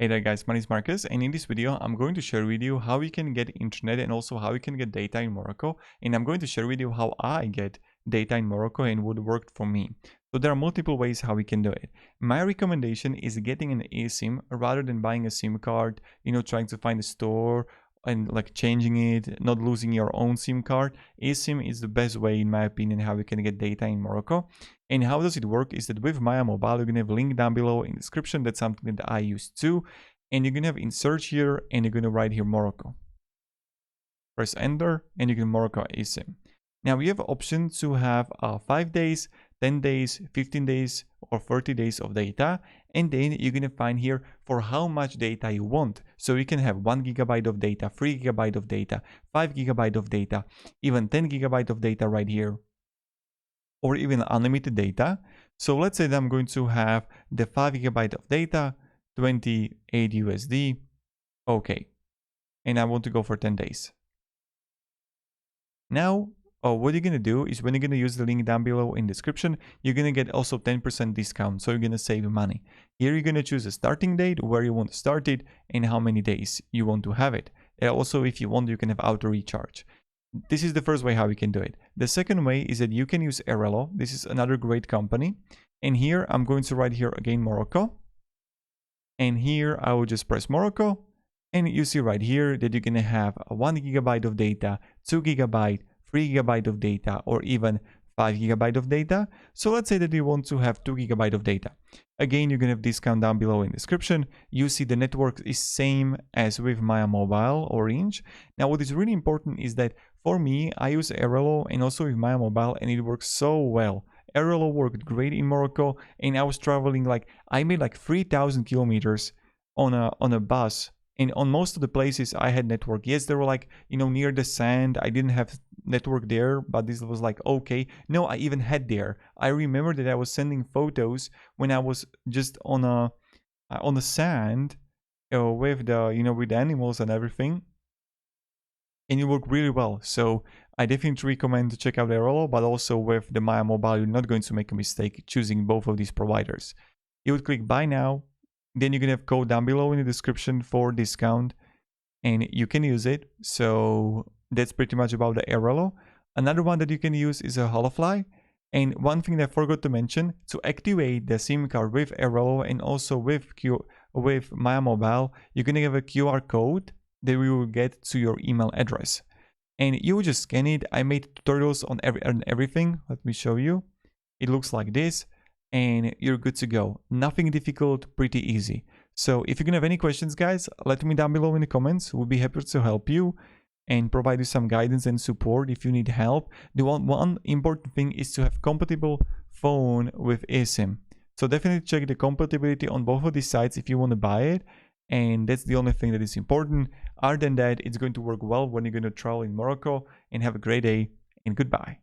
Hey there guys, my name is Marcus, and in this video I'm going to share with you how you can get internet and also how you can get data in Morocco, and I'm going to share with you how I get data in Morocco and what worked for me. So there are multiple ways how we can do it. My recommendation is getting an eSIM rather than buying a SIM card, trying to find a store and like changing it, not losing your own SIM card. eSIM is the best way in my opinion how you can get data in Morocco. And how does it work is that with Maya Mobile, you're gonna have a link down below in the description. That's something that I use too. And you're gonna have in search here and you're gonna write here Morocco. Press enter and you can Morocco eSIM. Now you have option to have 5 days, 10 days, 15 days, or 30 days of data. And then you're going to find here for how much data you want. So you can have 1 GB of data, 3 GB of data, 5 GB of data, even 10 GB of data right here, or even unlimited data. So let's say that I'm going to have the 5 GB of data, 28 USD. Okay. And I want to go for 10 days. Now, what you're going to do is when you're going to use the link down below in the description, you're going to get also 10% discount. So you're going to save money. Here you're going to choose a starting date, where you want to start it, and how many days you want to have it. Also, if you want, you can have auto recharge. This is the first way how you can do it. The second way is that you can use Airalo. This is another great company. And here I'm going to write here again Morocco. And here I will just press Morocco. And you see right here that you're going to have 1 GB of data, 2 GB, 3 GB of data, or even 5 GB of data. So let's say that you want to have 2 GB of data. Again, you're going to have discount down below in the description. You see the network is same as with Maya Mobile Orange. Now, what is really important is that for me, I use Airalo and also with Maya Mobile, and it works so well. Airalo worked great in Morocco, and I was traveling I made 3,000 kilometers on a bus. And on most of the places I had network. Yes, they were near the sand. I didn't have network there, but this was okay. No, I even had there. I remember that I was sending photos when I was just on the sand with the with the animals and everything. And it worked really well. So I definitely recommend to check out Airalo, but also with the Maya Mobile, you're not going to make a mistake choosing both of these providers. You would click buy now. Then you're going to have code down below in the description for discount, and you can use it. So that's pretty much about the Airalo. Another one that you can use is a Holofly. And one thing that I forgot to mention, to activate the SIM card with Airalo and also with Maya Mobile, you're going to have a QR code that we will get to your email address. And you will just scan it. I made tutorials on everything. Let me show you. It looks like this. And you're good to go. Nothing difficult, pretty easy. So if you're gonna have any questions, guys, let me down below in the comments. We'll be happy to help you and provide you some guidance and support if you need help. The one important thing is to have compatible phone with eSIM. So definitely check the compatibility on both of these sites if you want to buy it. And that's the only thing that is important. Other than that, it's going to work well when you're going to travel in Morocco. And have a great day and goodbye.